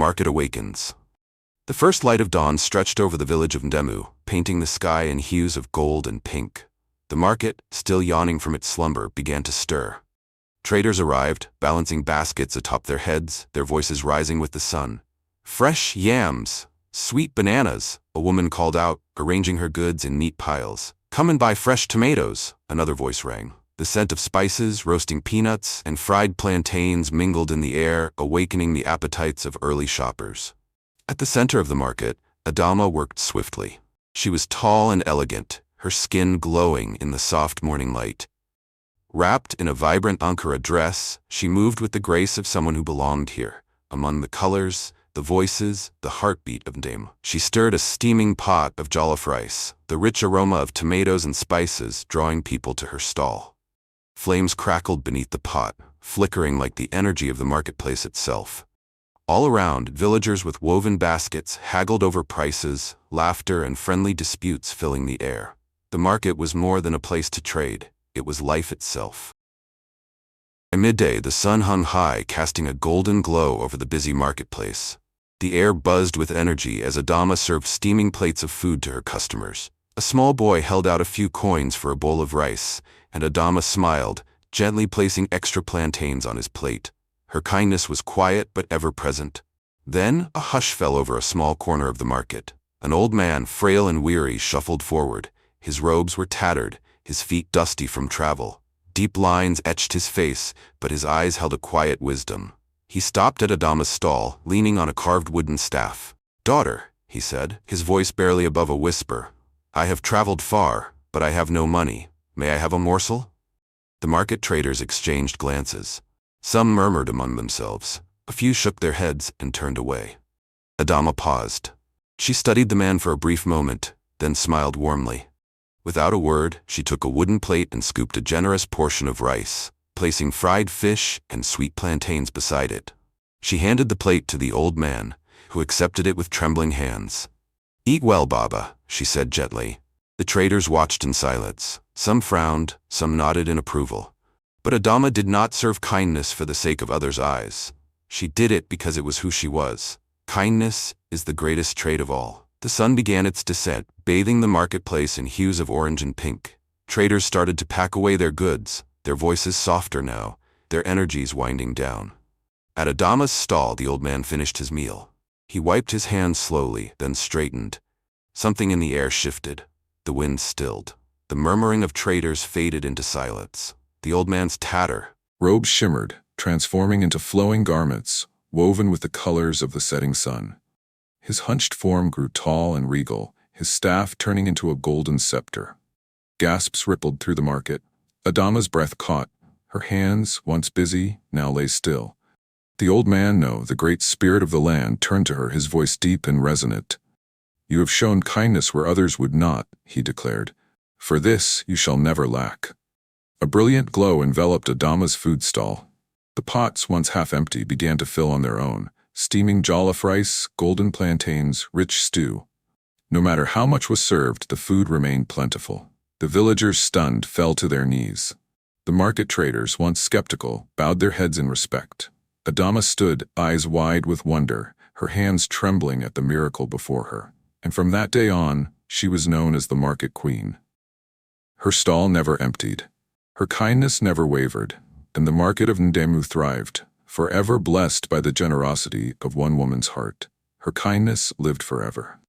market awakens. The first light of dawn stretched over the village of Ndemu, painting the sky in hues of gold and pink. The market, still yawning from its slumber, began to stir. Traders arrived, balancing baskets atop their heads, their voices rising with the sun. "Fresh yams! Sweet bananas!" a woman called out, arranging her goods in neat piles. "Come and buy fresh tomatoes!" another voice rang. The scent of spices, roasting peanuts, and fried plantains mingled in the air, awakening the appetites of early shoppers. At the center of the market, Adama worked swiftly. She was tall and elegant, her skin glowing in the soft morning light. Wrapped in a vibrant Ankara dress, she moved with the grace of someone who belonged here, among the colors, the voices, the heartbeat of Ndemu. She stirred a steaming pot of jollof rice, the rich aroma of tomatoes and spices drawing people to her stall. Flames crackled beneath the pot, flickering like the energy of the marketplace itself. All around, villagers with woven baskets haggled over prices, laughter and friendly disputes filling the air. The market was more than a place to trade, it was life itself. By midday, the sun hung high, casting a golden glow over the busy marketplace. The air buzzed with energy as Adama served steaming plates of food to her customers. A small boy held out a few coins for a bowl of rice, and Adama smiled, gently placing extra plantains on his plate. Her kindness was quiet but ever-present. Then, a hush fell over a small corner of the market. An old man, frail and weary, shuffled forward. His robes were tattered, his feet dusty from travel. Deep lines etched his face, but his eyes held a quiet wisdom. He stopped at Adama's stall, leaning on a carved wooden staff. "Daughter," he said, his voice barely above a whisper, "I have traveled far, but I have no money. May I have a morsel?" The market traders exchanged glances. Some murmured among themselves. A few shook their heads and turned away. Adama paused. She studied the man for a brief moment, then smiled warmly. Without a word, she took a wooden plate and scooped a generous portion of rice, placing fried fish and sweet plantains beside it. She handed the plate to the old man, who accepted it with trembling hands. "Eat well, Baba," she said gently. The traders watched in silence. Some frowned, some nodded in approval. But Adama did not serve kindness for the sake of others' eyes. She did it because it was who she was. Kindness is the greatest trait of all. The sun began its descent, bathing the marketplace in hues of orange and pink. Traders started to pack away their goods, their voices softer now, their energies winding down. At Adama's stall, the old man finished his meal. He wiped his hands slowly, then straightened. Something in the air shifted. The wind stilled. The murmuring of traders faded into silence. The old man's robes shimmered, transforming into flowing garments, woven with the colors of the setting sun. His hunched form grew tall and regal, his staff turning into a golden scepter. Gasps rippled through the market. Adama's breath caught. Her hands, once busy, now lay still. The old man, the great spirit of the land, turned to her, his voice deep and resonant. "You have shown kindness where others would not," he declared. "For this you shall never lack." A brilliant glow enveloped Adama's food stall. The pots, once half empty, began to fill on their own, steaming jollof rice, golden plantains, rich stew. No matter how much was served, the food remained plentiful. The villagers, stunned, fell to their knees. The market traders, once skeptical, bowed their heads in respect. Adama stood, eyes wide with wonder, her hands trembling at the miracle before her. And from that day on, she was known as the Market Queen. Her stall never emptied. Her kindness never wavered, and the market of Ndemu thrived, forever blessed by the generosity of one woman's heart. Her kindness lived forever.